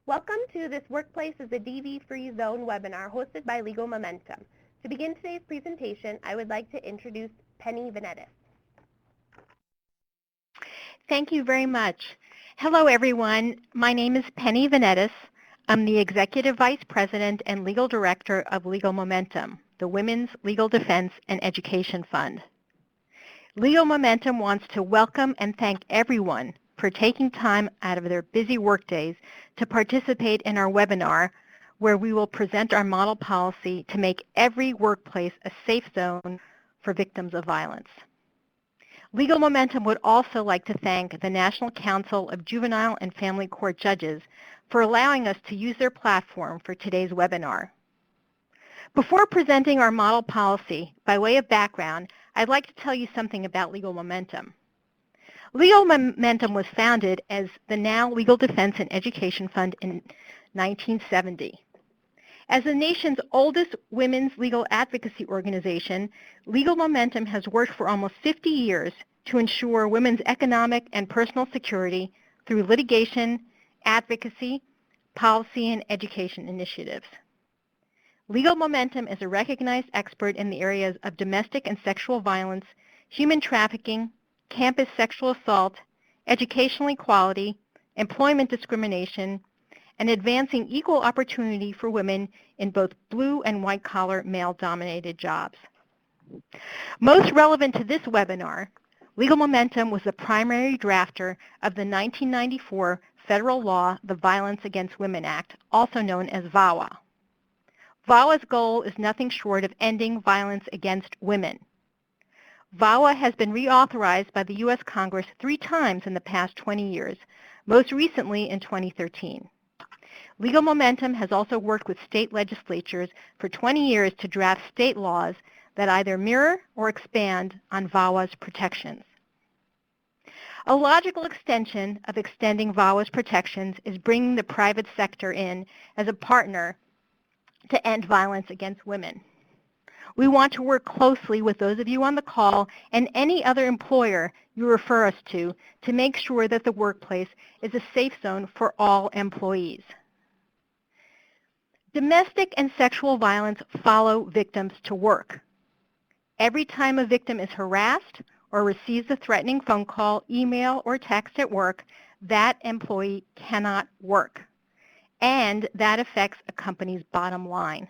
Welcome to this Workplace is a DV-Free Zone webinar hosted by Legal Momentum. To begin today's presentation, I would like to introduce Penny Venetis. Thank you very much. Hello, everyone. My name is Penny Venetis. I'm the Executive Vice President and Legal Director of Legal Momentum, the Women's Legal Defense and Education Fund. Legal Momentum wants to welcome and thank everyone for taking time out of their busy workdays to participate in our webinar, where we will present our model policy to make every workplace a safe zone for victims of violence. Legal Momentum would also like to thank the National Council of Juvenile and Family Court Judges for allowing us to use their platform for today's webinar. Before presenting our model policy, by way of background, I'd like to tell you something about Legal Momentum. Legal Momentum was founded as the now Legal Defense and Education Fund in 1970. As the nation's oldest women's legal advocacy organization, Legal Momentum has worked for almost 50 years to ensure women's economic and personal security through litigation, advocacy, policy, and education initiatives. Legal Momentum is a recognized expert in the areas of domestic and sexual violence, human trafficking, campus sexual assault, educational equality, employment discrimination, and advancing equal opportunity for women in both blue and white-collar male-dominated jobs. Most relevant to this webinar, Legal Momentum was the primary drafter of the 1994 federal law, the Violence Against Women Act, also known as VAWA. VAWA's goal is nothing short of ending violence against women. VAWA has been reauthorized by the U.S. Congress 3 times in the past 20 years, most recently in 2013. Legal Momentum has also worked with state legislatures for 20 years to draft state laws that either mirror or expand on VAWA's protections. A logical extension of extending VAWA's protections is bringing the private sector in as a partner to end violence against women. We want to work closely with those of you on the call and any other employer you refer us to make sure that the workplace is a safe zone for all employees. Domestic and sexual violence follow victims to work. Every time a victim is harassed or receives a threatening phone call, email, or text at work, that employee cannot work, and that affects a company's bottom line.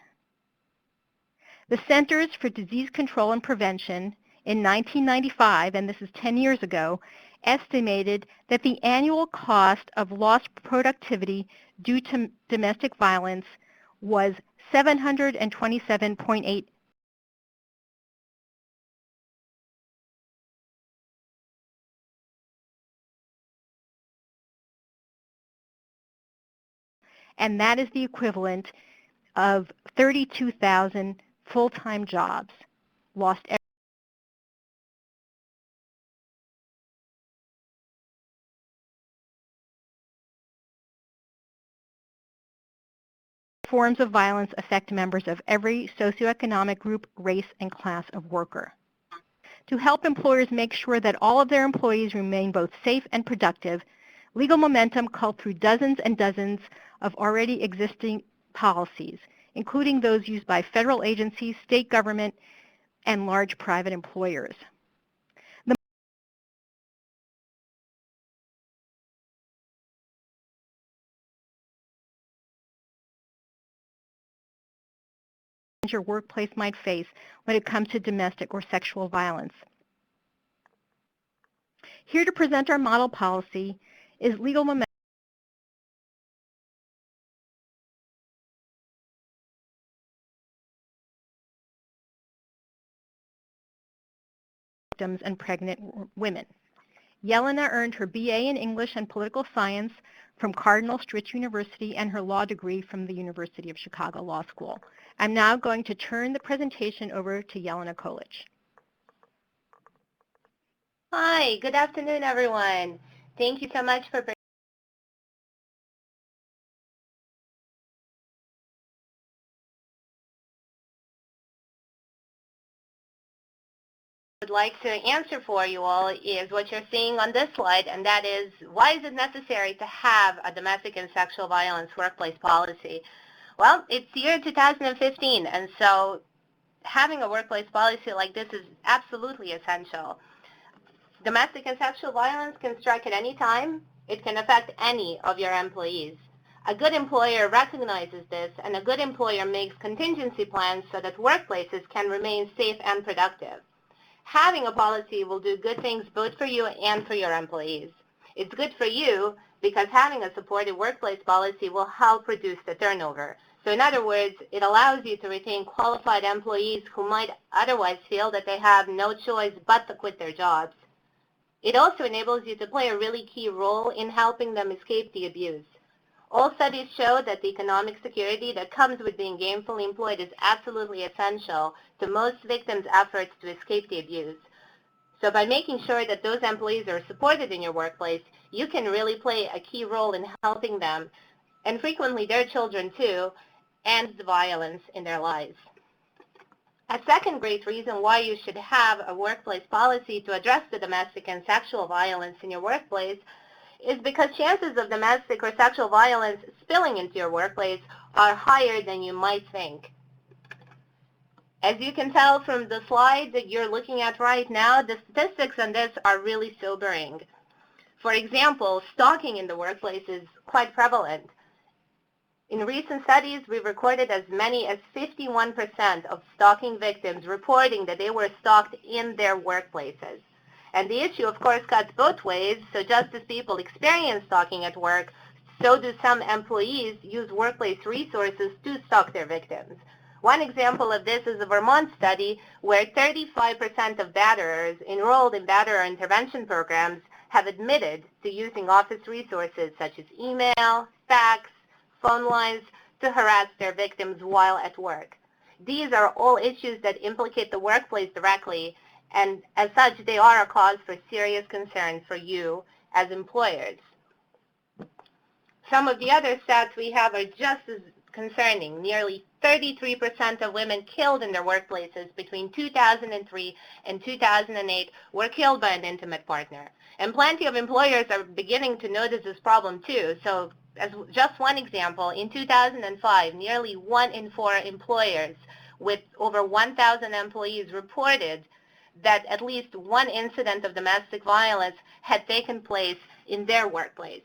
The Centers for Disease Control and Prevention in 1995, and this is 10 years ago, estimated that the annual cost of lost productivity due to domestic violence was $727.8 and that is the equivalent of 32,000 full-time jobs lost every forms of violence affect members of every socioeconomic group, race, and class of worker. To help employers make sure that all of their employees remain both safe and productive, Legal Momentum culled through dozens and dozens of already existing policies, including those used by federal agencies, state government, and large private employers. Your workplace might face when it comes to domestic or sexual violence. Here to present our model policy is Legal Momentum victims and pregnant women. Yelena earned her BA in English and Political Science from Cardinal Stritch University and her law degree from the University of Chicago Law School. I'm now going to turn the presentation over to Yelena Kolic. Hi, good afternoon, everyone. Thank you so much for would like to answer for you all is what you're seeing on this slide, and that is, why is it necessary to have a domestic and sexual violence workplace policy? Well, it's year 2015, and so having a workplace policy like this is absolutely essential. Domestic and sexual violence can strike at any time. It can affect any of your employees. A good employer recognizes this, and a good employer makes contingency plans so that workplaces can remain safe and productive. Having a policy will do good things both for you and for your employees. It's good for you because having a supportive workplace policy will help reduce the turnover. So in other words, it allows you to retain qualified employees who might otherwise feel that they have no choice but to quit their jobs. It also enables you to play a really key role in helping them escape the abuse. All studies show that the economic security that comes with being gainfully employed is absolutely essential to most victims' efforts to escape the abuse. So by making sure that those employees are supported in your workplace, you can really play a key role in helping them, and frequently their children too, end the violence in their lives. A second great reason why you should have a workplace policy to address the domestic and sexual violence in your workplace is because chances of domestic or sexual violence spilling into your workplace are higher than you might think. As you can tell from the slide that you're looking at right now, the statistics on this are really sobering. For example, stalking in the workplace is quite prevalent. In recent studies, we've recorded as many as 51% of stalking victims reporting that they were stalked in their workplaces. And the issue, of course, cuts both ways. So just as people experience stalking at work, so do some employees use workplace resources to stalk their victims. One example of this is a Vermont study where 35% of batterers enrolled in batterer intervention programs have admitted to using office resources such as email, fax, phone lines to harass their victims while at work. These are all issues that implicate the workplace directly, and as such, they are a cause for serious concern for you as employers. Some of the other stats we have are just as concerning. Nearly 33% of women killed in their workplaces between 2003 and 2008 were killed by an intimate partner. And plenty of employers are beginning to notice this problem too. So as just one example, in 2005, nearly 1 in 4 employers with over 1,000 employees reported that at least one incident of domestic violence had taken place in their workplace.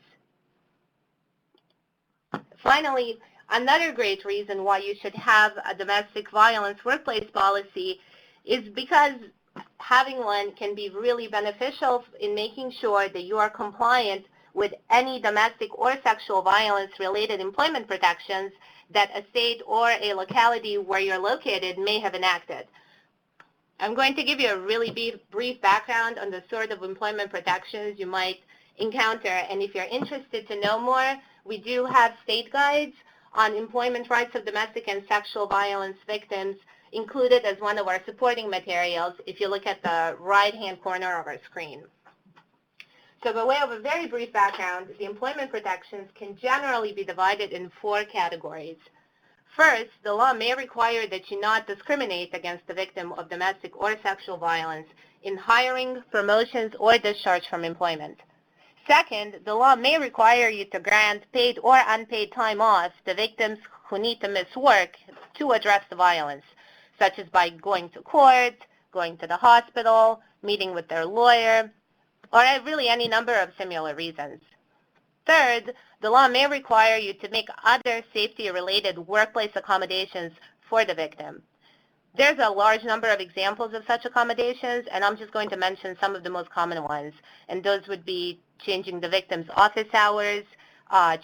Finally, another great reason why you should have a domestic violence workplace policy is because having one can be really beneficial in making sure that you are compliant with any domestic or sexual violence-related employment protections that a state or a locality where you're located may have enacted. I'm going to give you a really brief background on the sort of employment protections you might encounter, and if you're interested to know more, we do have state guides on employment rights of domestic and sexual violence victims included as one of our supporting materials if you look at the right-hand corner of our screen. So by way of a very brief background, the employment protections can generally be divided in 4 categories. First, the law may require that you not discriminate against the victim of domestic or sexual violence in hiring, promotions, or discharge from employment. Second, the law may require you to grant paid or unpaid time off to victims who need to miss work to address the violence, such as by going to court, going to the hospital, meeting with their lawyer, or really any number of similar reasons. Third, the law may require you to make other safety-related workplace accommodations for the victim. There's a large number of examples of such accommodations, and I'm just going to mention some of the most common ones. And those would be changing the victim's office hours,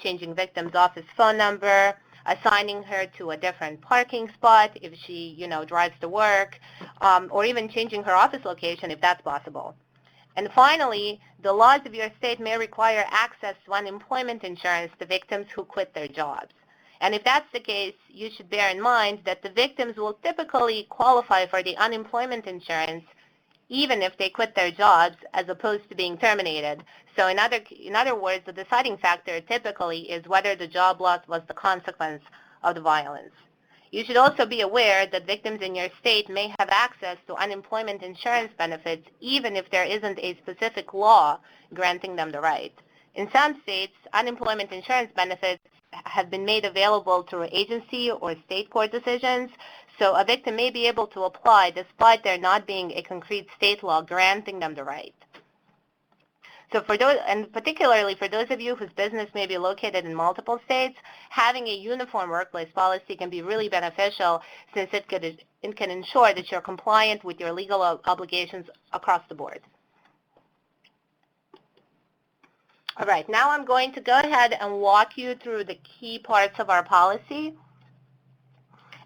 changing victim's office phone number, assigning her to a different parking spot if she, drives to work, or even changing her office location if that's possible. And finally, the laws of your state may require access to unemployment insurance to victims who quit their jobs. And if that's the case, you should bear in mind that the victims will typically qualify for the unemployment insurance even if they quit their jobs as opposed to being terminated. So in other words, the deciding factor typically is whether the job loss was the consequence of the violence. You should also be aware that victims in your state may have access to unemployment insurance benefits even if there isn't a specific law granting them the right. In some states, unemployment insurance benefits have been made available through agency or state court decisions, so a victim may be able to apply despite there not being a concrete state law granting them the right. So for those, and particularly for those of you whose business may be located in multiple states, having a uniform workplace policy can be really beneficial since it can ensure that you're compliant with your legal obligations across the board. All right, now I'm going to go ahead and walk you through the key parts of our policy.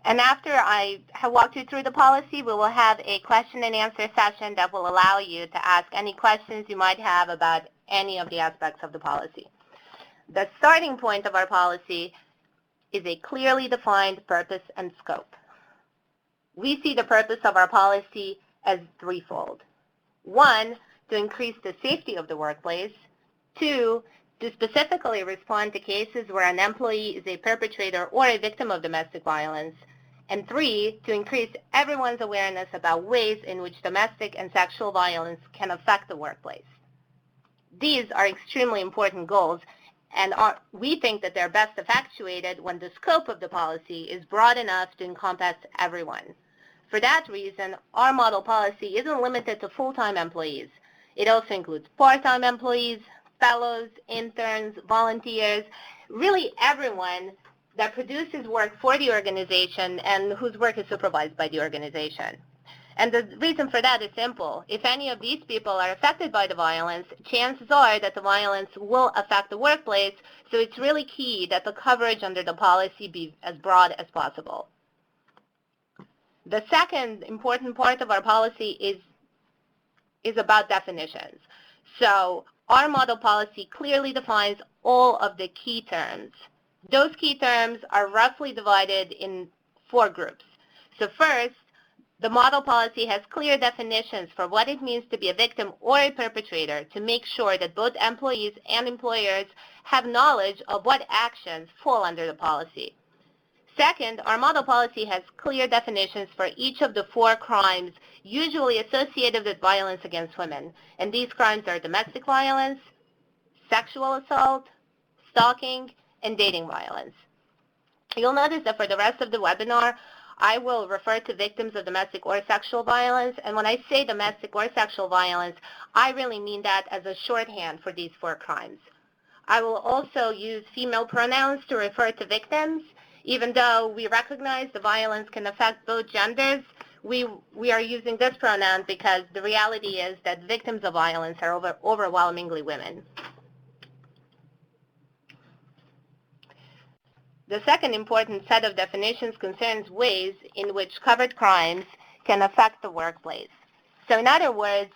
And after I have walked you through the policy, we will have a question and answer session that will allow you to ask any questions you might have about any of the aspects of the policy. The starting point of our policy is a clearly defined purpose and scope. We see the purpose of our policy as threefold. One, to increase the safety of the workplace. Two, to specifically respond to cases where an employee is a perpetrator or a victim of domestic violence. And three, to increase everyone's awareness about ways in which domestic and sexual violence can affect the workplace. These are extremely important goals, and we think that they're best effectuated when the scope of the policy is broad enough to encompass everyone. For that reason, our model policy isn't limited to full-time employees. It also includes part-time employees, fellows, interns, volunteers, really everyone that produces work for the organization and whose work is supervised by the organization. And the reason for that is simple. If any of these people are affected by the violence, chances are that the violence will affect the workplace, so it's really key that the coverage under the policy be as broad as possible. The second important part of our policy is about definitions. So our model policy clearly defines all of the key terms. Those key terms are roughly divided in 4 groups. So first, the model policy has clear definitions for what it means to be a victim or a perpetrator to make sure that both employees and employers have knowledge of what actions fall under the policy. Second, our model policy has clear definitions for each of the 4 crimes usually associated with violence against women. And these crimes are domestic violence, sexual assault, stalking, and dating violence. You'll notice that for the rest of the webinar, I will refer to victims of domestic or sexual violence. And when I say domestic or sexual violence, I really mean that as a shorthand for these 4 crimes. I will also use female pronouns to refer to victims. Even though we recognize the violence can affect both genders, we are using this pronoun because the reality is that victims of violence are overwhelmingly women. The second important set of definitions concerns ways in which covered crimes can affect the workplace. So in other words,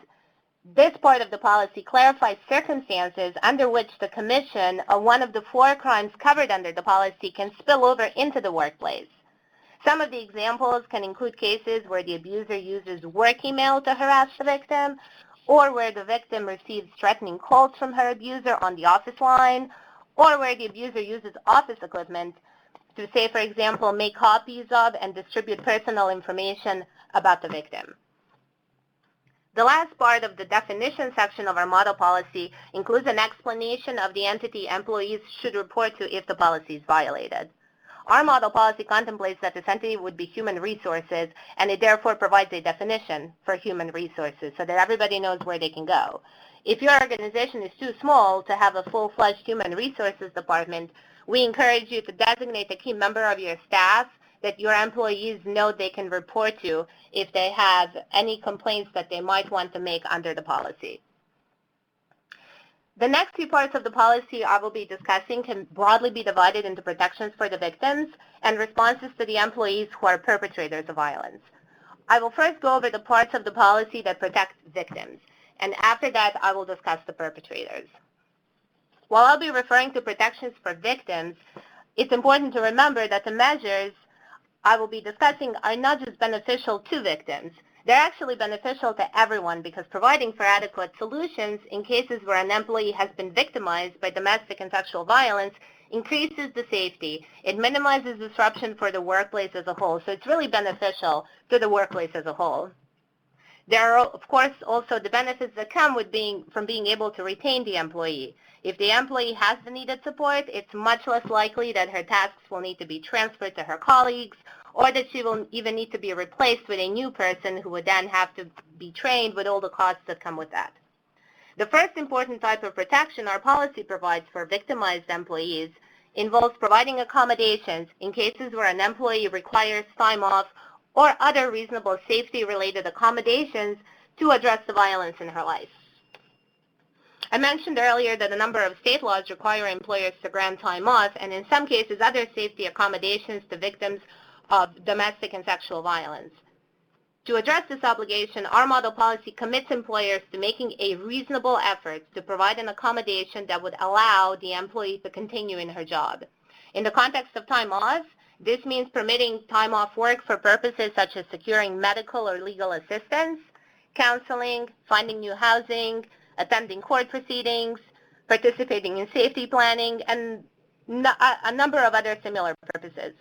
this part of the policy clarifies circumstances under which the commission of one of the 4 crimes covered under the policy can spill over into the workplace. Some of the examples can include cases where the abuser uses work email to harass the victim, or where the victim receives threatening calls from her abuser on the office line, or where the abuser uses office equipment to, say, for example, make copies of and distribute personal information about the victim. The last part of the definition section of our model policy includes an explanation of the entity employees should report to if the policy is violated. Our model policy contemplates that this entity would be human resources, and it therefore provides a definition for human resources so that everybody knows where they can go. If your organization is too small to have a full-fledged human resources department, we encourage you to designate a key member of your staff that your employees know they can report to if they have any complaints that they might want to make under the policy. The next 2 parts of the policy I will be discussing can broadly be divided into protections for the victims and responses to the employees who are perpetrators of violence. I will first go over the parts of the policy that protect victims, and after that I will discuss the perpetrators. While I'll be referring to protections for victims, it's important to remember that the measures I will be discussing are not just beneficial to victims. They're actually beneficial to everyone because providing for adequate solutions in cases where an employee has been victimized by domestic and sexual violence increases the safety, it minimizes disruption for the workplace as a whole, so it's really beneficial to the workplace as a whole. There are, of course, also the benefits that come with from being able to retain the employee. If the employee has the needed support, it's much less likely that her tasks will need to be transferred to her colleagues, or that she will even need to be replaced with a new person who would then have to be trained with all the costs that come with that. The first important type of protection our policy provides for victimized employees involves providing accommodations in cases where an employee requires time off or other reasonable safety-related accommodations to address the violence in her life. I mentioned earlier that a number of state laws require employers to grant time off, and in some cases other safety accommodations to victims of domestic and sexual violence. To address this obligation, our model policy commits employers to making a reasonable effort to provide an accommodation that would allow the employee to continue in her job. In the context of time off, this means permitting time off work for purposes such as securing medical or legal assistance, counseling, finding new housing, attending court proceedings, participating in safety planning, and a number of other similar purposes.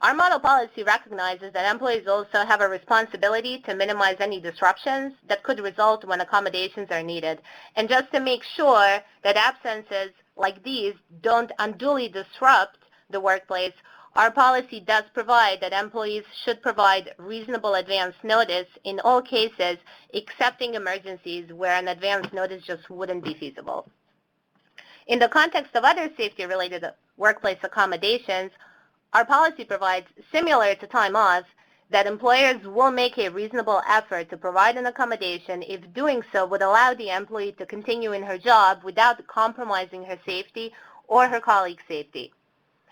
Our model policy recognizes that employees also have a responsibility to minimize any disruptions that could result when accommodations are needed. And just to make sure that absences like these don't unduly disrupt the workplace, our policy does provide that employees should provide reasonable advance notice in all cases, excepting emergencies where an advance notice just wouldn't be feasible. In the context of other safety-related workplace accommodations, our policy provides, similar to time off, that employers will make a reasonable effort to provide an accommodation if doing so would allow the employee to continue in her job without compromising her safety or her colleagues' safety.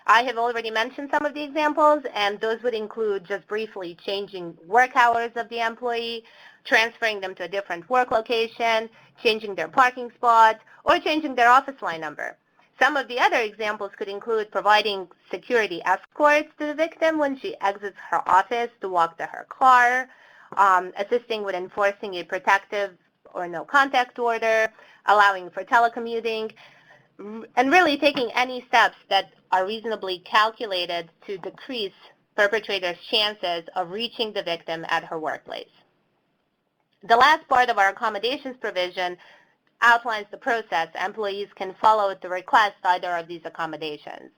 I have already mentioned some of the examples, and those would include, just briefly, changing work hours of the employee, transferring them to a different work location, changing their parking spot, or changing their office line number. Some of the other examples could include providing security escorts to the victim when she exits her office to walk to her car, assisting with enforcing a protective or no contact order, allowing for telecommuting, and really taking any steps that are reasonably calculated to decrease perpetrators' chances of reaching the victim at her workplace. The last part of our accommodations provision outlines the process employees can follow to request either of these accommodations.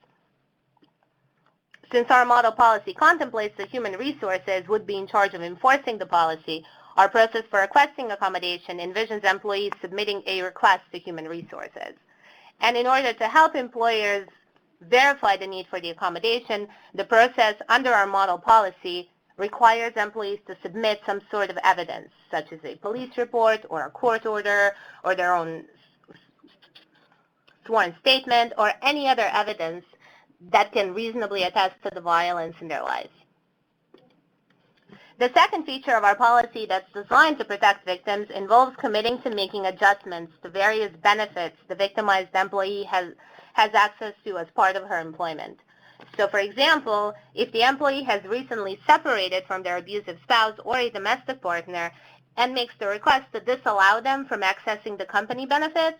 Since our model policy contemplates that human resources would be in charge of enforcing the policy, our process for requesting accommodation envisions employees submitting a request to human resources. And in order to help employers verify the need for the accommodation, the process under our model policy requires employees to submit some sort of evidence, such as a police report or a court order or their own sworn statement or any other evidence that can reasonably attest to the violence in their lives. The second feature of our policy that's designed to protect victims involves committing to making adjustments to various benefits the victimized employee has access to as part of her employment. So, for example, if the employee has recently separated from their abusive spouse or a domestic partner and makes the request to disallow them from accessing the company benefits,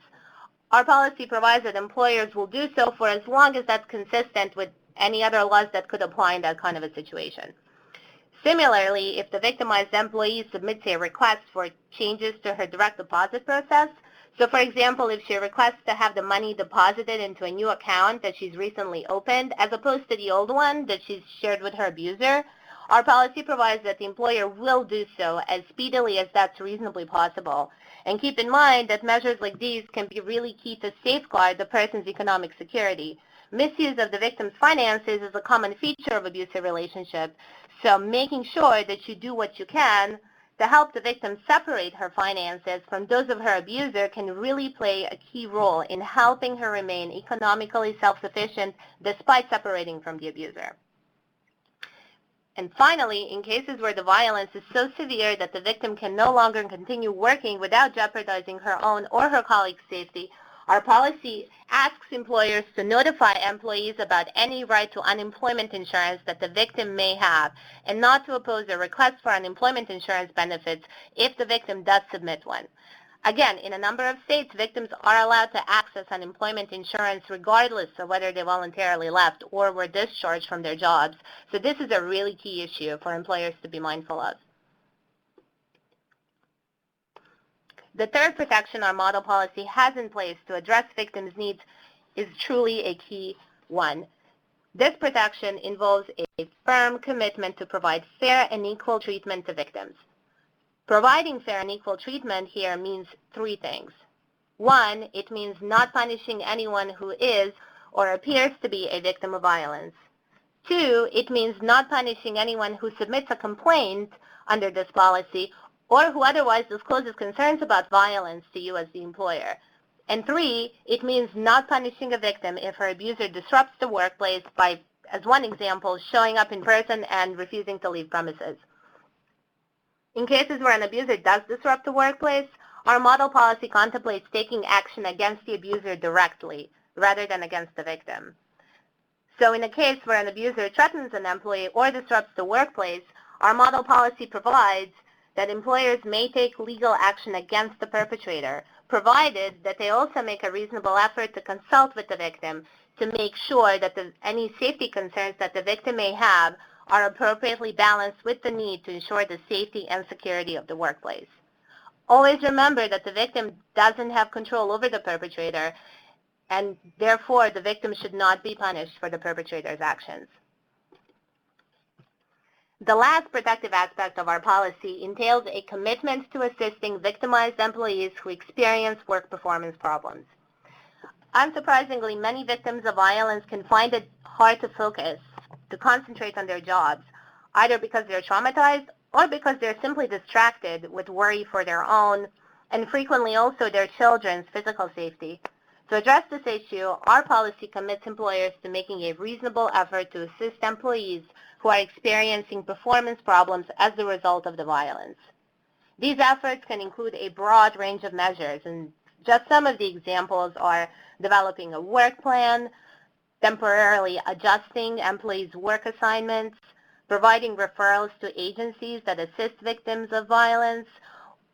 our policy provides that employers will do so for as long as that's consistent with any other laws that could apply in that kind of a situation. Similarly, if the victimized employee submits a request for changes to her direct deposit process, so for example, if she requests to have the money deposited into a new account that she's recently opened, as opposed to the old one that she's shared with her abuser, our policy provides that the employer will do so as speedily as that's reasonably possible. And keep in mind that measures like these can be really key to safeguard the person's economic security. Misuse of the victim's finances is a common feature of abusive relationships, so making sure that you do what you can to help the victim separate her finances from those of her abuser can really play a key role in helping her remain economically self-sufficient despite separating from the abuser. And finally, in cases where the violence is so severe that the victim can no longer continue working without jeopardizing her own or her colleagues' safety, our policy asks employers to notify employees about any right to unemployment insurance that the victim may have and not to oppose a request for unemployment insurance benefits if the victim does submit one. Again, in a number of states, victims are allowed to access unemployment insurance regardless of whether they voluntarily left or were discharged from their jobs. So this is a really key issue for employers to be mindful of. The third protection our model policy has in place to address victims' needs is truly a key one. This protection involves a firm commitment to provide fair and equal treatment to victims. Providing fair and equal treatment here means three things. One, it means not punishing anyone who is or appears to be a victim of violence. Two, it means not punishing anyone who submits a complaint under this policy or who otherwise discloses concerns about violence to you as the employer. And three, it means not punishing a victim if her abuser disrupts the workplace by, as one example, showing up in person and refusing to leave premises. In cases where an abuser does disrupt the workplace, our model policy contemplates taking action against the abuser directly rather than against the victim. So in a case where an abuser threatens an employee or disrupts the workplace, our model policy provides that employers may take legal action against the perpetrator, provided that they also make a reasonable effort to consult with the victim to make sure that any safety concerns that the victim may have are appropriately balanced with the need to ensure the safety and security of the workplace. Always remember that the victim doesn't have control over the perpetrator, and therefore the victim should not be punished for the perpetrator's actions. The last protective aspect of our policy entails a commitment to assisting victimized employees who experience work performance problems. Unsurprisingly, many victims of violence can find it hard to focus, to concentrate on their jobs, either because they're traumatized or because they're simply distracted with worry for their own and frequently also their children's physical safety. To address this issue, our policy commits employers to making a reasonable effort to assist employees who are experiencing performance problems as a result of the violence. These efforts can include a broad range of measures, and just some of the examples are developing a work plan, temporarily adjusting employees' work assignments, providing referrals to agencies that assist victims of violence,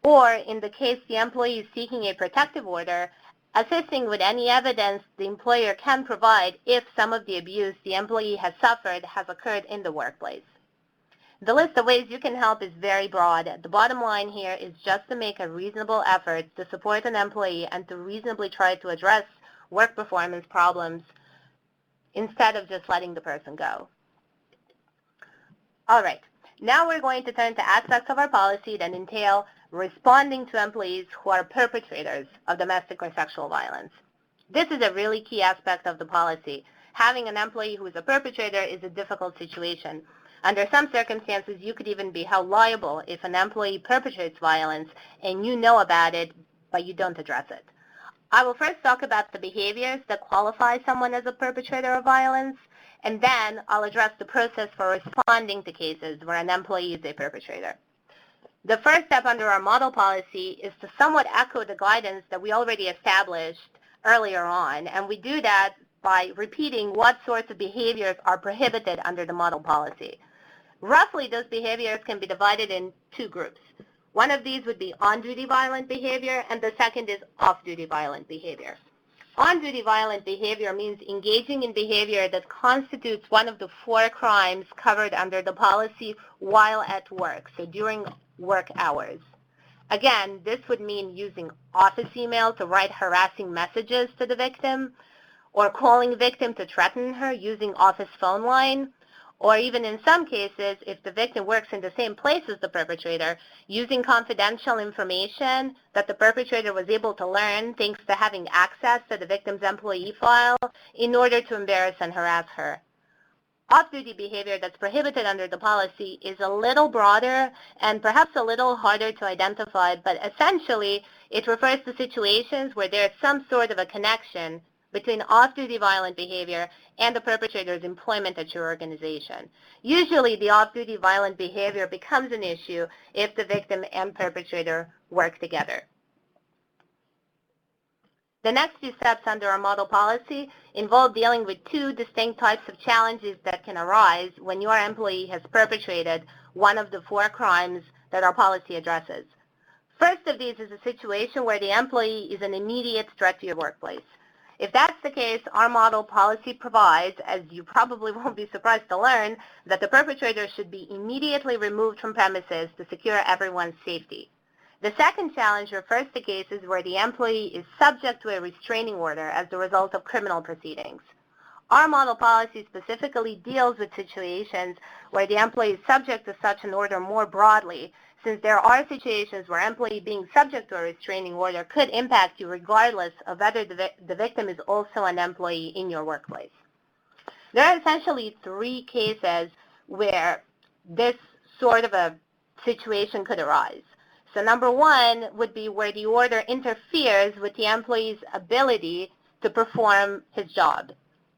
or in the case the employee is seeking a protective order, assisting with any evidence the employer can provide if some of the abuse the employee has suffered has occurred in the workplace. The list of ways you can help is very broad. The bottom line here is just to make a reasonable effort to support an employee and to reasonably try to address work performance problems instead of just letting the person go. All right, now we're going to turn to aspects of our policy that entail responding to employees who are perpetrators of domestic or sexual violence. This is a really key aspect of the policy. Having an employee who is a perpetrator is a difficult situation. Under some circumstances, you could even be held liable if an employee perpetrates violence and you know about it, but you don't address it. I will first talk about the behaviors that qualify someone as a perpetrator of violence, and then I'll address the process for responding to cases where an employee is a perpetrator. The first step under our model policy is to somewhat echo the guidance that we already established earlier on, and we do that by repeating what sorts of behaviors are prohibited under the model policy. Roughly, those behaviors can be divided in two groups. One of these would be on-duty violent behavior, and the second is off-duty violent behavior. On-duty violent behavior means engaging in behavior that constitutes one of the 4 crimes covered under the policy while at work, so during work hours. Again, this would mean using office email to write harassing messages to the victim, or calling the victim to threaten her using office phone line, or even in some cases, if the victim works in the same place as the perpetrator, using confidential information that the perpetrator was able to learn thanks to having access to the victim's employee file in order to embarrass and harass her. Off-duty behavior that's prohibited under the policy is a little broader and perhaps a little harder to identify, but essentially it refers to situations where there's some sort of a connection between off-duty violent behavior and the perpetrator's employment at your organization. Usually the off-duty violent behavior becomes an issue if the victim and perpetrator work together. The next 2 steps under our model policy involve dealing with 2 distinct types of challenges that can arise when your employee has perpetrated one of the 4 crimes that our policy addresses. First of these is a situation where the employee is an immediate threat to your workplace. If that's the case, our model policy provides, as you probably won't be surprised to learn, that the perpetrator should be immediately removed from premises to secure everyone's safety. The second challenge refers to cases where the employee is subject to a restraining order as the result of criminal proceedings. Our model policy specifically deals with situations where the employee is subject to such an order more broadly, since there are situations where employee being subject to a restraining order could impact you regardless of whether the victim is also an employee in your workplace. There are essentially three cases where this sort of a situation could arise. So number one would be where the order interferes with the employee's ability to perform his job.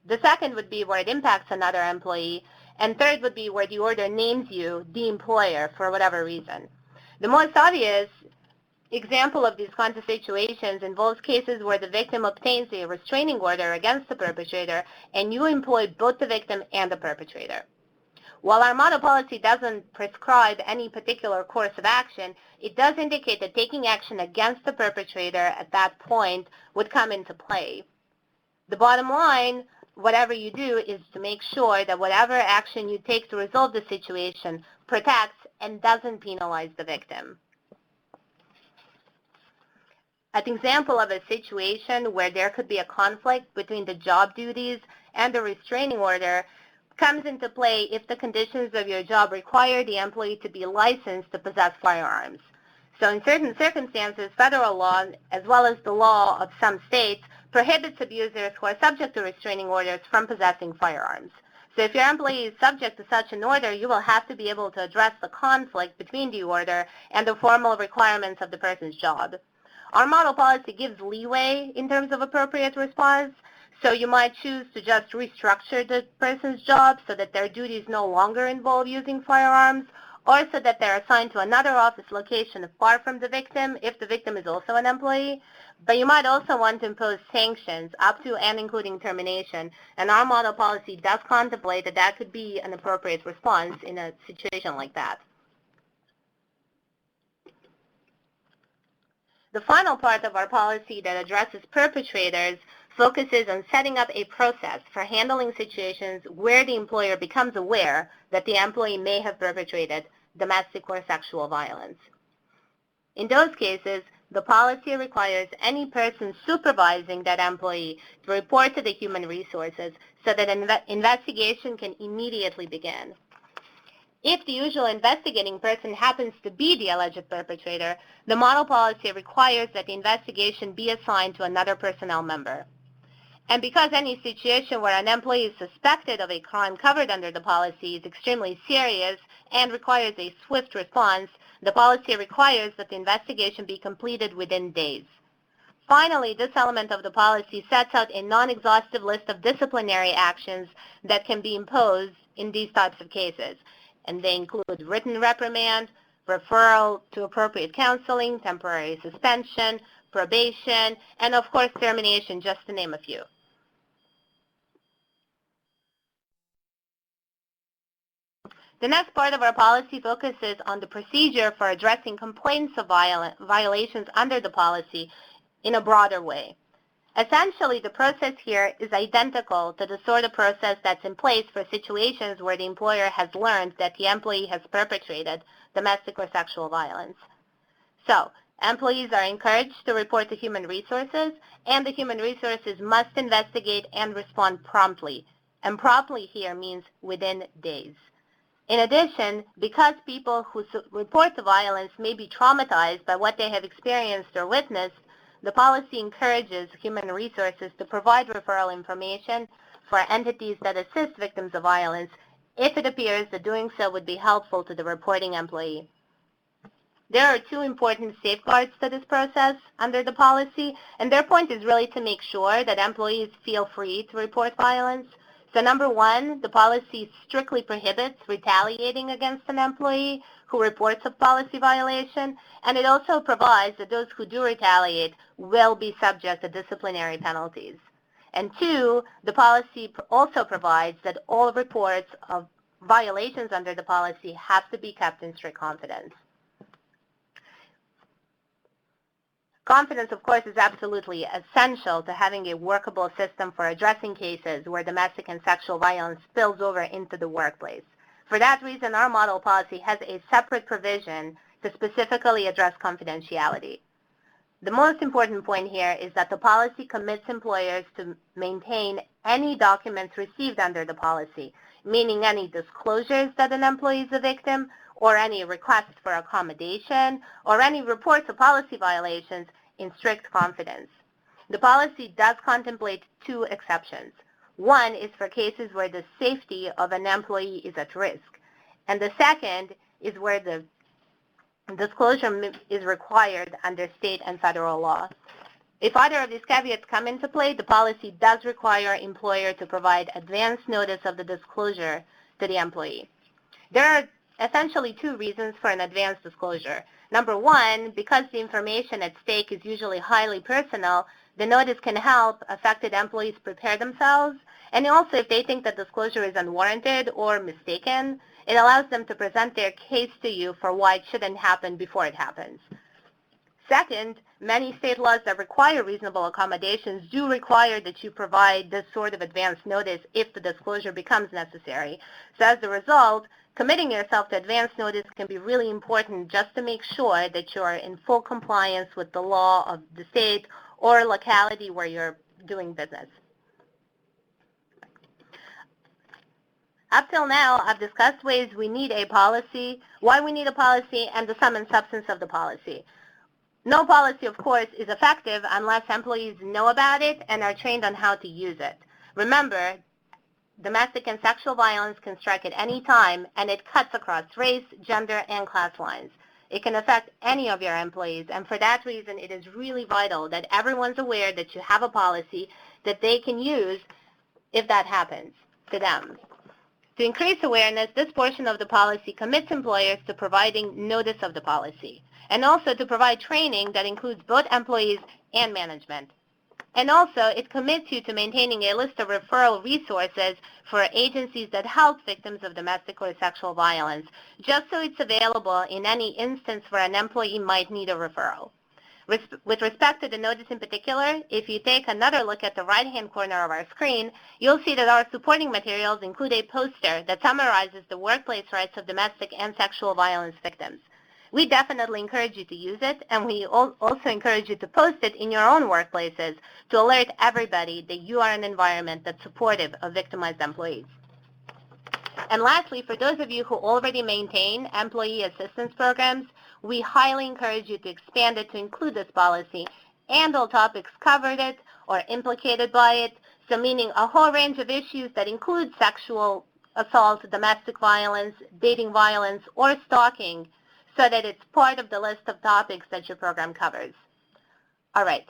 The second would be where it impacts another employee. And third would be where the order names you, the employer, for whatever reason. The most obvious example of these kinds of situations involves cases where the victim obtains a restraining order against the perpetrator and you employ both the victim and the perpetrator. While our model policy doesn't prescribe any particular course of action, it does indicate that taking action against the perpetrator at that point would come into play. The bottom line, whatever you do, is to make sure that whatever action you take to resolve the situation protects and doesn't penalize the victim. An example of a situation where there could be a conflict between the job duties and the restraining order comes into play if the conditions of your job require the employee to be licensed to possess firearms. So in certain circumstances, federal law, as well as the law of some states, prohibits abusers who are subject to restraining orders from possessing firearms. So if your employee is subject to such an order, you will have to be able to address the conflict between the order and the formal requirements of the person's job. Our model policy gives leeway in terms of appropriate response, so you might choose to just restructure the person's job so that their duties no longer involve using firearms, or so that they're assigned to another office location far from the victim if the victim is also an employee. But you might also want to impose sanctions up to and including termination, and our model policy does contemplate that that could be an appropriate response in a situation like that. The final part of our policy that addresses perpetrators focuses on setting up a process for handling situations where the employer becomes aware that the employee may have perpetrated domestic or sexual violence. In those cases, the policy requires any person supervising that employee to report to the human resources so that an investigation can immediately begin. If the usual investigating person happens to be the alleged perpetrator, the model policy requires that the investigation be assigned to another personnel member. And because any situation where an employee is suspected of a crime covered under the policy is extremely serious and requires a swift response, the policy requires that the investigation be completed within days. Finally, this element of the policy sets out a non-exhaustive list of disciplinary actions that can be imposed in these types of cases. And they include written reprimand, referral to appropriate counseling, temporary suspension, probation, and of course termination, just to name a few. The next part of our policy focuses on the procedure for addressing complaints of violations under the policy in a broader way. Essentially, the process here is identical to the sort of process that's in place for situations where the employer has learned that the employee has perpetrated domestic or sexual violence. So, employees are encouraged to report to human resources, and the human resources must investigate and respond promptly. And promptly here means within days. In addition, because people who report the violence may be traumatized by what they have experienced or witnessed, the policy encourages human resources to provide referral information for entities that assist victims of violence if it appears that doing so would be helpful to the reporting employee. There are two important safeguards to this process under the policy, and their point is really to make sure that employees feel free to report violence. So number one, the policy strictly prohibits retaliating against an employee who reports a policy violation, and it also provides that those who do retaliate will be subject to disciplinary penalties. And two, the policy also provides that all reports of violations under the policy have to be kept in strict confidence. Confidence, of course, is absolutely essential to having a workable system for addressing cases where domestic and sexual violence spills over into the workplace. For that reason, our model policy has a separate provision to specifically address confidentiality. The most important point here is that the policy commits employers to maintain any documents received under the policy, meaning any disclosures that an employee is a victim, or any requests for accommodation, or any reports of policy violations in strict confidence. The policy does contemplate two exceptions. One is for cases where the safety of an employee is at risk, and the second is where the disclosure is required under state and federal law. If either of these caveats come into play, the policy does require employer to provide advance notice of the disclosure to the employee. There are essentially two reasons for an advance disclosure. Number one, because the information at stake is usually highly personal, the notice can help affected employees prepare themselves, and also if they think that disclosure is unwarranted or mistaken, it allows them to present their case to you for why it shouldn't happen before it happens. Second, many state laws that require reasonable accommodations do require that you provide this sort of advance notice if the disclosure becomes necessary. So as a result, committing yourself to advance notice can be really important just to make sure that you are in full compliance with the law of the state or locality where you're doing business. Up till now, I've discussed ways we need a policy, why we need a policy, and the sum and substance of the policy. No policy, of course, is effective unless employees know about it and are trained on how to use it. Remember, domestic and sexual violence can strike at any time, and it cuts across race, gender, and class lines. It can affect any of your employees, and for that reason, it is really vital that everyone's aware that you have a policy that they can use if that happens to them. To increase awareness, this portion of the policy commits employers to providing notice of the policy, and also to provide training that includes both employees and management. And also, it commits you to maintaining a list of referral resources for agencies that help victims of domestic or sexual violence, just so it's available in any instance where an employee might need a referral. With respect to the notice in particular, if you take another look at the right-hand corner of our screen, you'll see that our supporting materials include a poster that summarizes the workplace rights of domestic and sexual violence victims. We definitely encourage you to use it, and we also encourage you to post it in your own workplaces to alert everybody that you are an environment that's supportive of victimized employees. And lastly, for those of you who already maintain employee assistance programs, we highly encourage you to expand it to include this policy and all topics covered it or implicated by it, so meaning a whole range of issues that include sexual assault, domestic violence, dating violence, or stalking, so that it's part of the list of topics that your program covers. All right.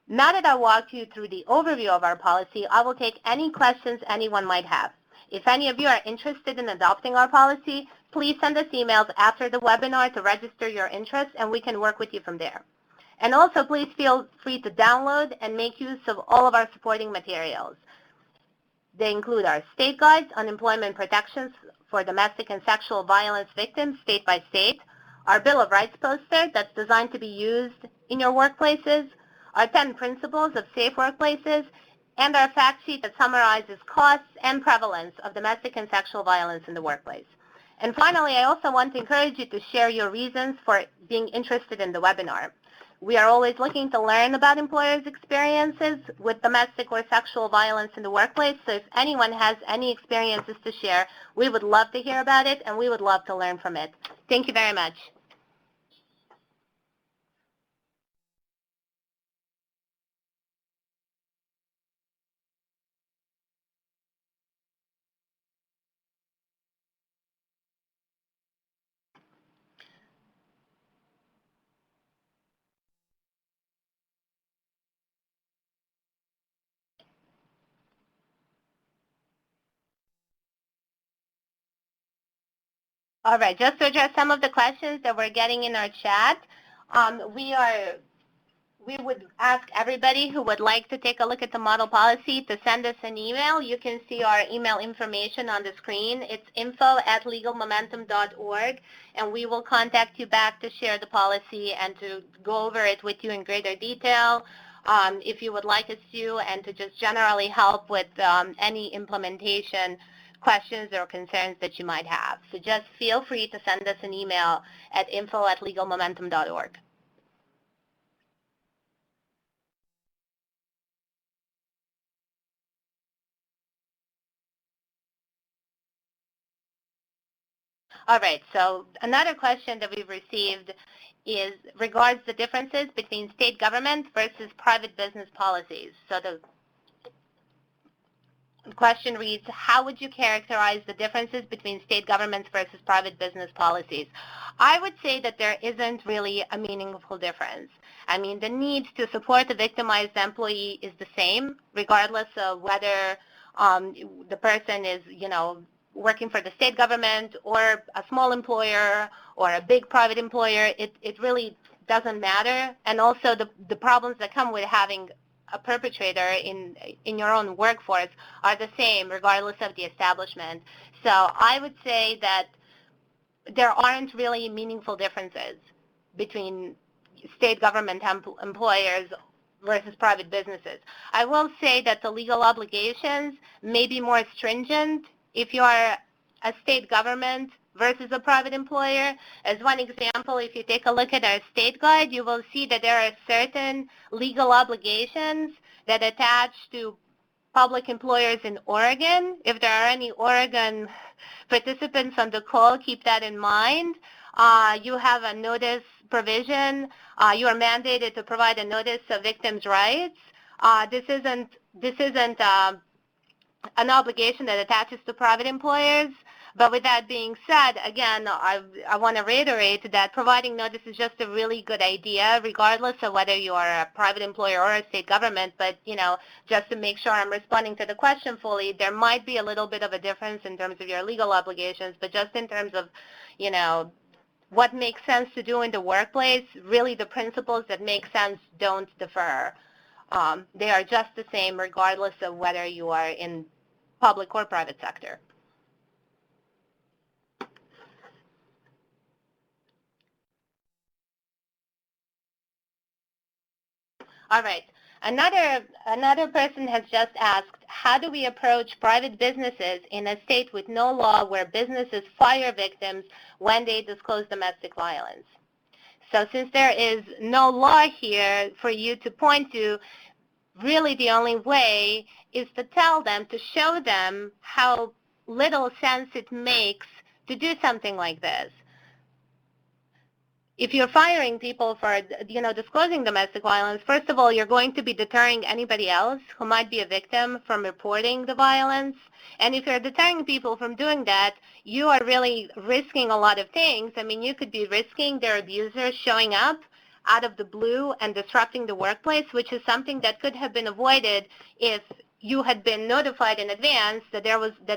Now that I walked you through the overview of our policy, I will take any questions anyone might have. If any of you are interested in adopting our policy, please send us emails after the webinar to register your interest, and we can work with you from there. And also, please feel free to download and make use of all of our supporting materials. They include our state guides on employment protections for domestic and sexual violence victims state by state, our Bill of Rights poster that's designed to be used in your workplaces, our 10 principles of safe workplaces, and our fact sheet that summarizes costs and prevalence of domestic and sexual violence in the workplace. And finally, I also want to encourage you to share your reasons for being interested in the webinar. We are always looking to learn about employers' experiences with domestic or sexual violence in the workplace, so if anyone has any experiences to share, we would love to hear about it, and we would love to learn from it. Thank you very much. All right, just to address some of the questions that we're getting in our chat, we are we would ask everybody who would like to take a look at the model policy to send us an email. You can see our email information on the screen. It's info@legalmomentum.org, and we will contact you back to share the policy and to go over it with you in greater detail, if you would like us to, and to just generally help with any implementation questions or concerns that you might have. So just feel free to send us an email at info@legalmomentum.org. All right, so another question that we've received is regards the differences between state government versus private business policies. So the question reads, how would you characterize the differences between state governments versus private business policies? I would say that there isn't really a meaningful difference. I mean, the need to support the victimized employee is the same, regardless of whether the person is, working for the state government or a small employer or a big private employer. It really doesn't matter. And also the problems that come with having a perpetrator in your own workforce are the same regardless of the establishment. So I would say that there aren't really meaningful differences between state government employers versus private businesses. I will say that the legal obligations may be more stringent if you are a state government versus a private employer. As one example, if you take a look at our state guide, you will see that there are certain legal obligations that attach to public employers in Oregon. If there are any Oregon participants on the call, keep that in mind. You have a notice provision. You are mandated to provide a notice of victims' rights. This isn't an obligation that attaches to private employers. But with that being said, again, I want to reiterate that providing notice is just a really good idea, regardless of whether you are a private employer or a state government. But, just to make sure I'm responding to the question fully, there might be a little bit of a difference in terms of your legal obligations, but just in terms of, what makes sense to do in the workplace, really the principles that make sense don't differ. They are just the same regardless of whether you are in public or private sector. All right. Another person has just asked, how do we approach private businesses in a state with no law where businesses fire victims when they disclose domestic violence? So since there is no law here for you to point to, really the only way is to tell them, to show them how little sense it makes to do something like this. If you're firing people for, disclosing domestic violence, first of all, you're going to be deterring anybody else who might be a victim from reporting the violence. And if you're deterring people from doing that, you are really risking a lot of things. I mean, you could be risking their abusers showing up out of the blue and disrupting the workplace, which is something that could have been avoided if you had been notified in advance that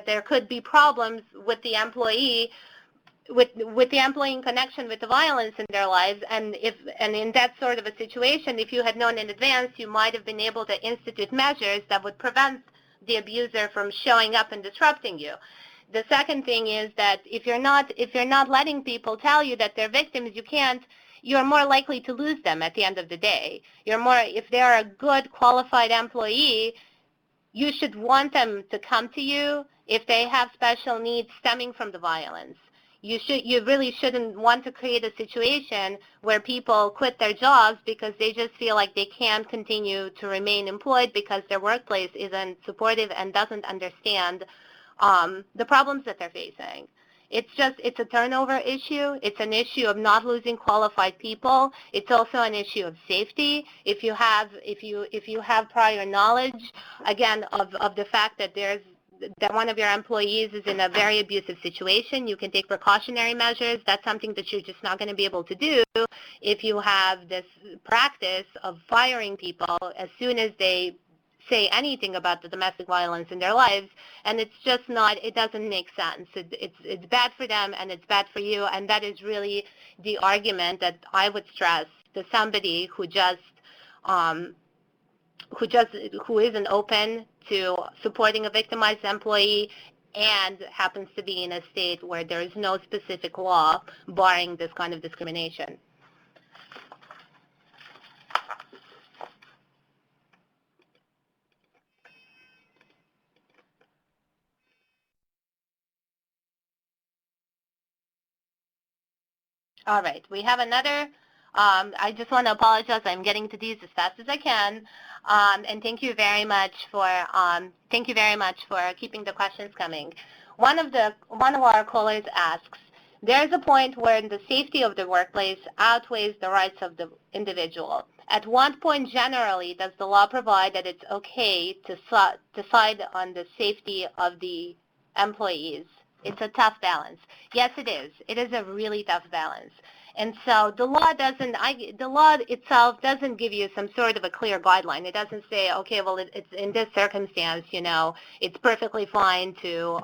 there could be problems with the employee in connection with the violence in their lives. And in that sort of a situation, if you had known in advance, you might have been able to institute measures that would prevent the abuser from showing up and disrupting you. The second thing is that if you're not letting people tell you that they're victims, you're more likely to lose them at the end of the day. If they're a good qualified employee, you should want them to come to you if they have special needs stemming from the violence. You really shouldn't want to create a situation where people quit their jobs because they just feel like they can't continue to remain employed because their workplace isn't supportive and doesn't understand the problems that they're facing. It's a turnover issue. It's an issue of not losing qualified people. It's also an issue of safety. If you have prior knowledge, again, of the fact that one of your employees is in a very abusive situation, you can take precautionary measures. That's something that you're just not going to be able to do if you have this practice of firing people as soon as they say anything about the domestic violence in their lives, and it doesn't make sense. It's bad for them and it's bad for you, and that is really the argument that I would stress to somebody who just um, who isn't open to supporting a victimized employee and happens to be in a state where there is no specific law barring this kind of discrimination. All right, we have another. I just want to apologize. I'm getting to these as fast as I can, and thank you very much for keeping the questions coming. One of our callers asks, there's a point where the safety of the workplace outweighs the rights of the individual. At what point generally does the law provide that it's okay to decide on the safety of the employees? It's a tough balance. Yes, it is. It is a really tough balance. And so the law itself doesn't give you some sort of a clear guideline. It doesn't say, okay, well, it's in this circumstance, it's perfectly fine to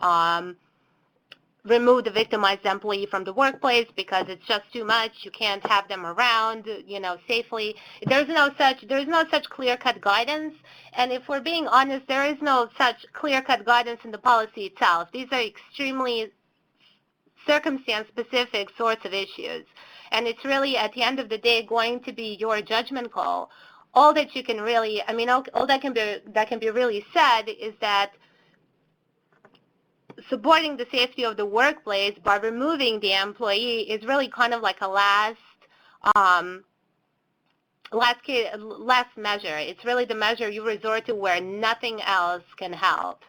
remove the victimized employee from the workplace because it's just too much. You can't have them around, safely. There's no such clear-cut guidance. And if we're being honest, there is no such clear-cut guidance in the policy itself. These are extremely circumstance-specific sorts of issues. And it's really, at the end of the day, going to be your judgment call. All that you can really, all that can be really said is that supporting the safety of the workplace by removing the employee is really kind of like a last measure. It's really the measure you resort to where nothing else can help.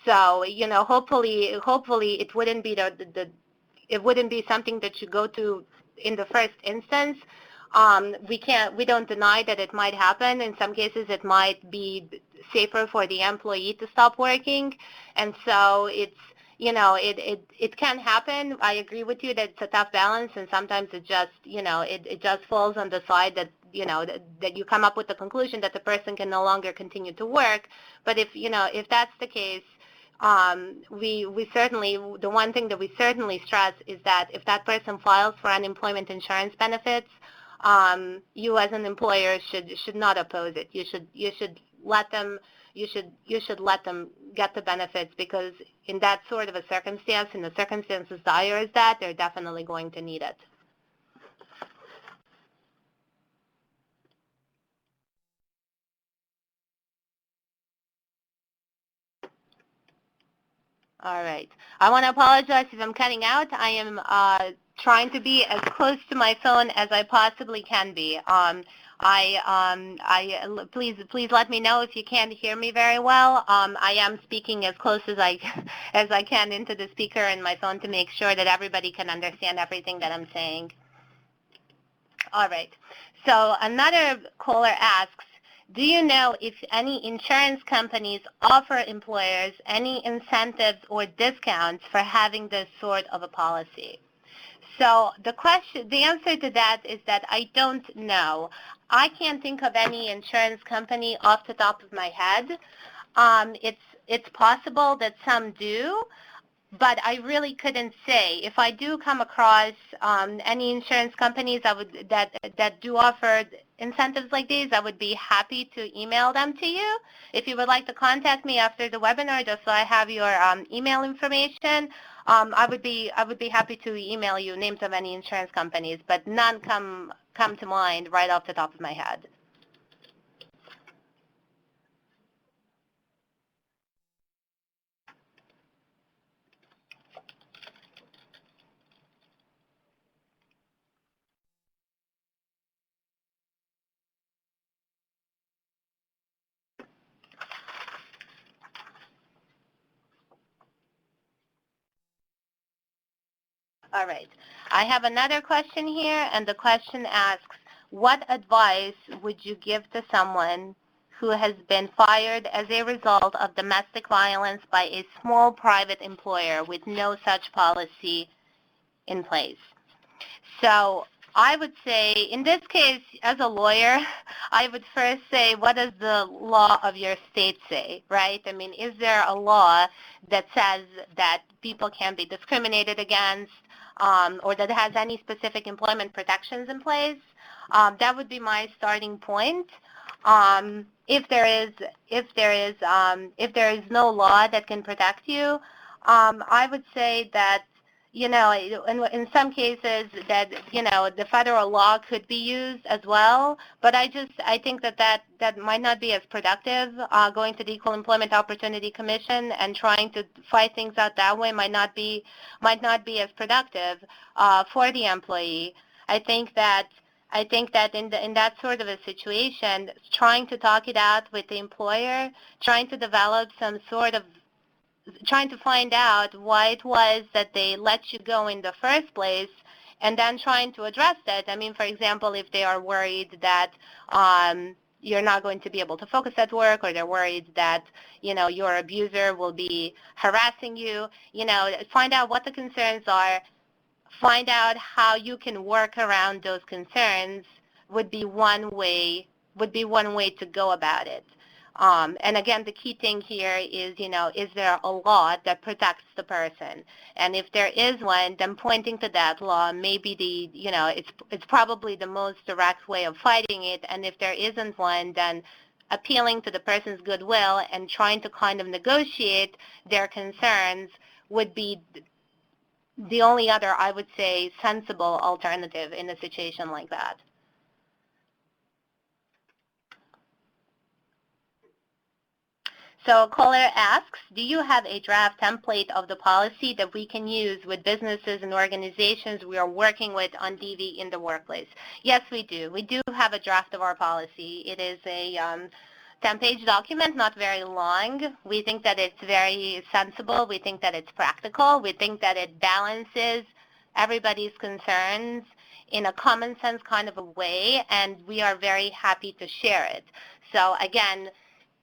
So, hopefully it wouldn't be it wouldn't be something that you go to in the first instance. We don't deny that it might happen. In some cases, it might be safer for the employee to stop working. And so it's, it can happen. I agree with you that it's a tough balance, and sometimes it just, it just falls on the side that, that you come up with the conclusion that the person can no longer continue to work. But if that's the case, we certainly, the one thing that we certainly stress is that if that person files for unemployment insurance benefits, you as an employer should not oppose it. You should let them get the benefits, because in that sort of a circumstance, in the circumstances dire as that, they're definitely going to need it. All right. I want to apologize if I'm cutting out. I am trying to be as close to my phone as I possibly can be. Please let me know if you can't hear me very well. I am speaking as close as I can into the speaker and my phone to make sure that everybody can understand everything that I'm saying. All right. So another caller asks, do you know if any insurance companies offer employers any incentives or discounts for having this sort of a policy? So the answer to that is that I don't know. I can't think of any insurance company off the top of my head. It's possible that some do, but I really couldn't say. If I do come across any insurance companies that do offer incentives like these, I would be happy to email them to you. If you would like to contact me after the webinar, just so I have your email information, I would be happy to email you names of any insurance companies, but none come to mind right off the top of my head. All right. I have another question here, and the question asks, what advice would you give to someone who has been fired as a result of domestic violence by a small private employer with no such policy in place? So I would say, in this case, as a lawyer, I would first say, what does the law of your state say, right? I mean, is there a law that says that people can be discriminated against, or that has any specific employment protections in place? That would be my starting point. If there is no law that can protect you, I would say that, in some cases that, the federal law could be used as well, but I think that might not be as productive. Going to the Equal Employment Opportunity Commission and trying to fight things out that way might not be as productive for the employee. I think that in that sort of a situation, trying to talk it out with the employer, trying to develop some sort of trying to find out why it was that they let you go in the first place, and then trying to address that. I mean, for example, if they are worried that you're not going to be able to focus at work, or they're worried that, your abuser will be harassing you, find out what the concerns are, find out how you can work around those concerns would be one way to go about it. And again, the key thing here is, is there a law that protects the person? And if there is one, then pointing to that law may be it's probably the most direct way of fighting it. And if there isn't one, then appealing to the person's goodwill and trying to kind of negotiate their concerns would be the only other, I would say, sensible alternative in a situation like that. So a caller asks, do you have a draft template of the policy that we can use with businesses and organizations we are working with on DV in the workplace? Yes, we do. We do have a draft of our policy. It is a 10-page document, not very long. We think that it's very sensible. We think that it's practical. We think that it balances everybody's concerns in a common sense kind of a way, and we are very happy to share it. So again,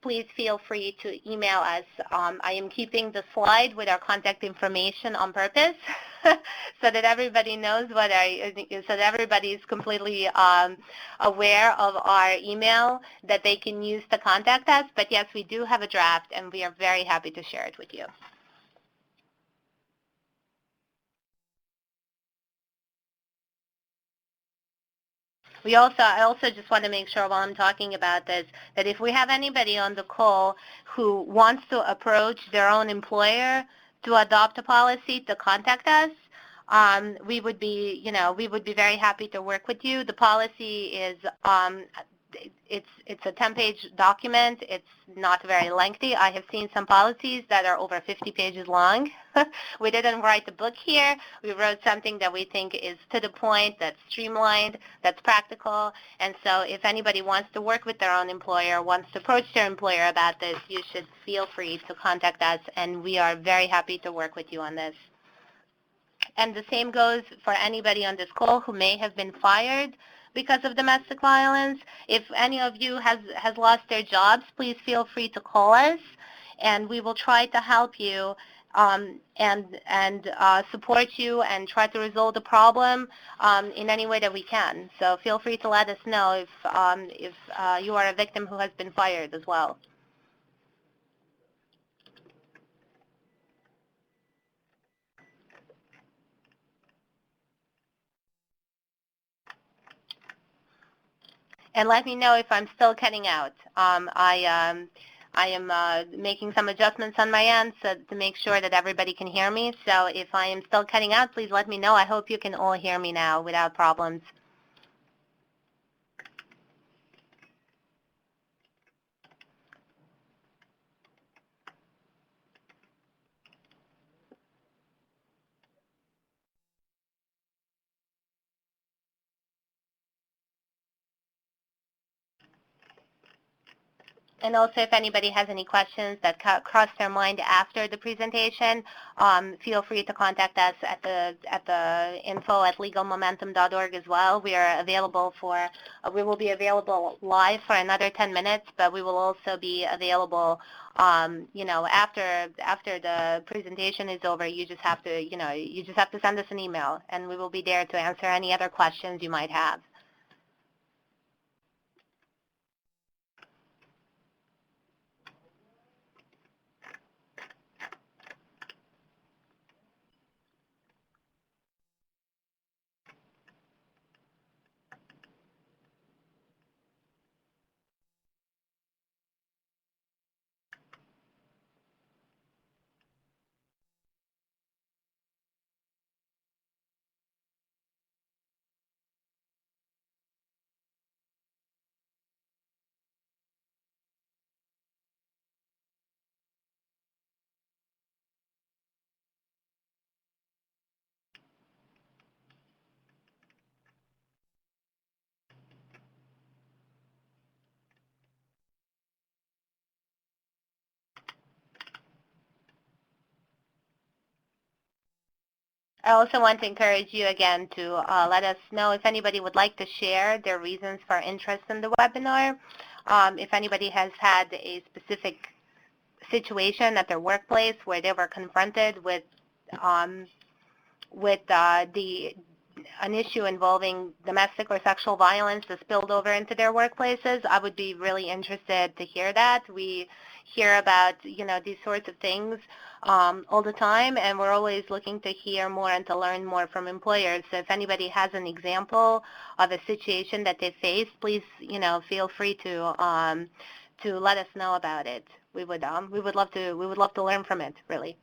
please feel free to email us. I am keeping the slide with our contact information on purpose so that everybody knows so that everybody is completely aware of our email that they can use to contact us. But yes, we do have a draft, and we are very happy to share it with you. I also just want to make sure while I'm talking about this, that if we have anybody on the call who wants to approach their own employer to adopt a policy, to contact us, we would be very happy to work with you. The policy is, it's a 10-page document. It's not very lengthy. I have seen some policies that are over 50 pages long. We didn't write the book here. We wrote something that we think is to the point, that's streamlined, that's practical. And so if anybody wants to work with their own employer, wants to approach their employer about this, you should feel free to contact us, and we are very happy to work with you on this. And the same goes for anybody on this call who may have been fired because of domestic violence. If any of you has lost their jobs, please feel free to call us, and we will try to help you and support you and try to resolve the problem in any way that we can. So feel free to let us know if you are a victim who has been fired as well. And let me know if I'm still cutting out. I am making some adjustments on my end to make sure that everybody can hear me. So if I am still cutting out, please let me know. I hope you can all hear me now without problems. And also, if anybody has any questions that cross their mind after the presentation, feel free to contact us at the info@legalmomentum.org as well. We are available we will be available live for another 10 minutes, but we will also be available, after the presentation is over. You just have to send us an email, and we will be there to answer any other questions you might have. I also want to encourage you again to let us know if anybody would like to share their reasons for interest in the webinar. If anybody has had a specific situation at their workplace where they were confronted with an issue involving domestic or sexual violence that spilled over into their workplaces, I would be really interested to hear that. We hear about, these sorts of things all the time, and we're always looking to hear more and to learn more from employers. So if anybody has an example of a situation that they faced, please, feel free to let us know about it. We would love to learn from it, really.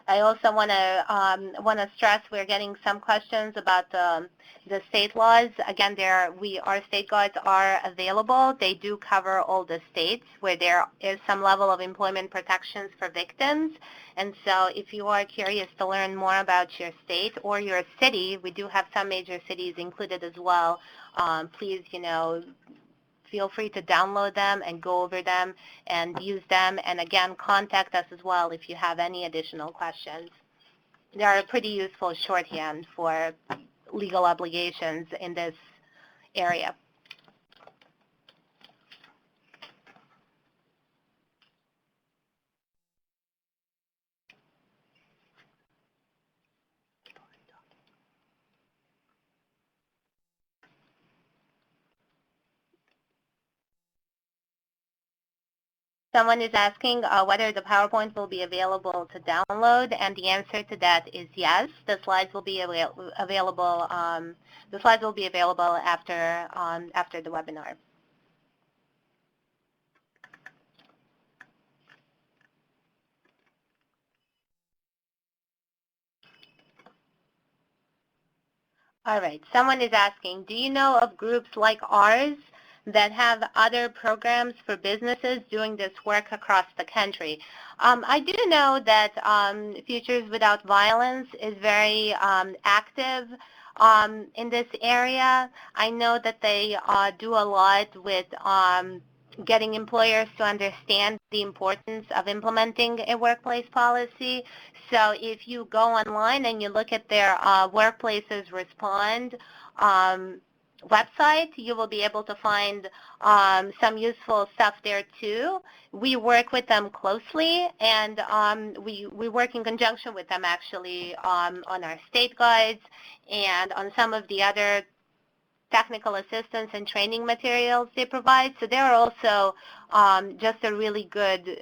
I also want to stress we're getting some questions about the state laws. Again, our state guides are available. They do cover all the states where there is some level of employment protections for victims. And so if you are curious to learn more about your state or your city, we do have some major cities included as well. Please, feel free to download them and go over them and use them. And again, contact us as well if you have any additional questions. They are a pretty useful shorthand for legal obligations in this area. Someone is asking whether the PowerPoint will be available to download, and the answer to that is yes. The slides will be available. The slides will be available after the webinar. All right. Someone is asking, do you know of groups like ours that have other programs for businesses doing this work across the country? I do know that Futures Without Violence is very active in this area. I know that they do a lot with getting employers to understand the importance of implementing a workplace policy. So if you go online and you look at their Workplaces Respond website, you will be able to find some useful stuff there too. We work with them closely, and we work in conjunction with them actually on our state guides and on some of the other technical assistance and training materials they provide. So they're also just a really good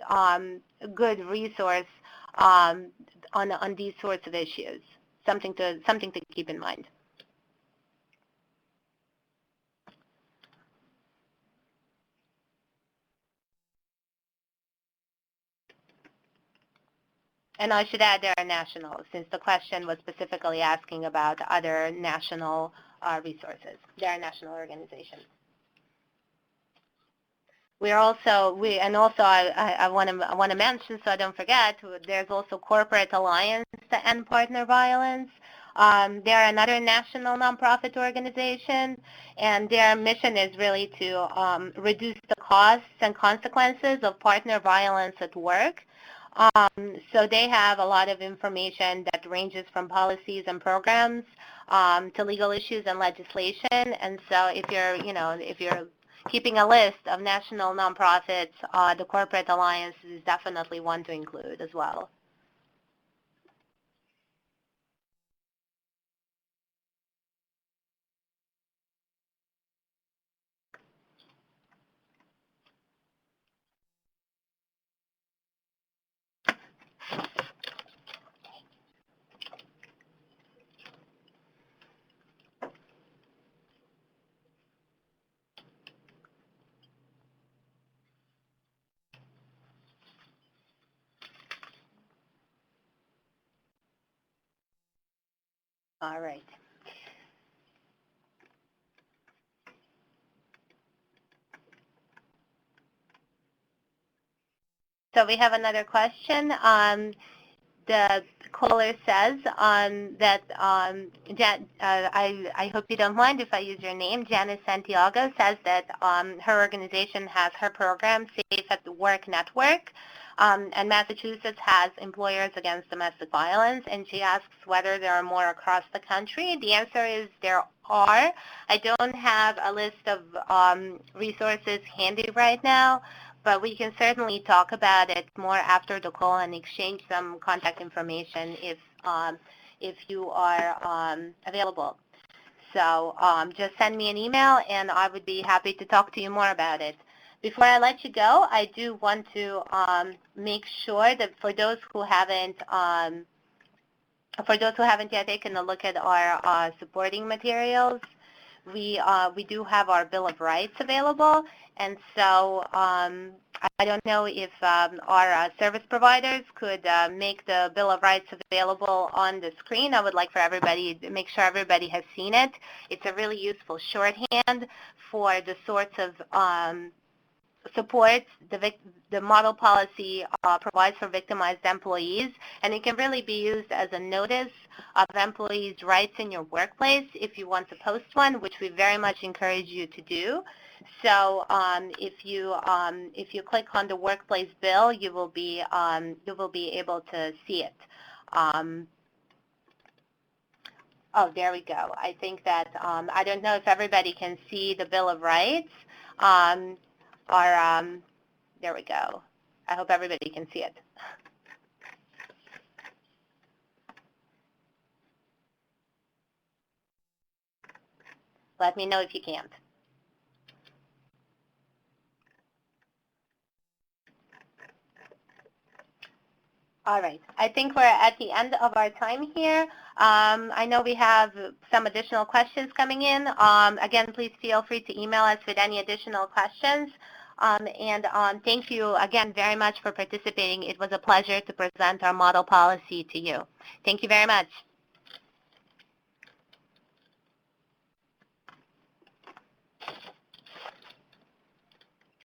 resource on these sorts of issues. Something to keep in mind. And I should add, they are national, since the question was specifically asking about other national resources. They are a national organization. I want to mention, so I don't forget, there's also Corporate Alliance to End Partner Violence. They're another national nonprofit organization, and their mission is really to reduce the costs and consequences of partner violence at work. So they have a lot of information that ranges from policies and programs to legal issues and legislation. And so if you're keeping a list of national nonprofits, the Corporate Alliance is definitely one to include as well. All right. So we have another question. The caller says that I hope you don't mind if I use your name. Janice Santiago says that her organization has her program, Safe at Work Network, and Massachusetts has Employers Against Domestic Violence, and she asks whether there are more across the country. The answer is there are. I don't have a list of resources handy right now, but we can certainly talk about it more after the call and exchange some contact information if you are available. So just send me an email, and I would be happy to talk to you more about it. Before I let you go, I do want to make sure that for those who haven't yet taken a look at our supporting materials, we do have our Bill of Rights available, and so I don't know if our service providers could make the Bill of Rights available on the screen. I would like for everybody to make sure everybody has seen it. It's a really useful shorthand for the sorts of supports the model policy provides for victimized employees, and it can really be used as a notice of employees' rights in your workplace if you want to post one, which we very much encourage you to do. So if you click on the workplace bill, you will be able to see it. Oh, there we go. I think that I don't know if everybody can see the Bill of Rights. There we go. I hope everybody can see it. Let me know if you can't. All right. I think we're at the end of our time here. I know we have some additional questions coming in. Again, please feel free to email us with any additional questions. Thank you again very much for participating. It was a pleasure to present our model policy to you. Thank you very much.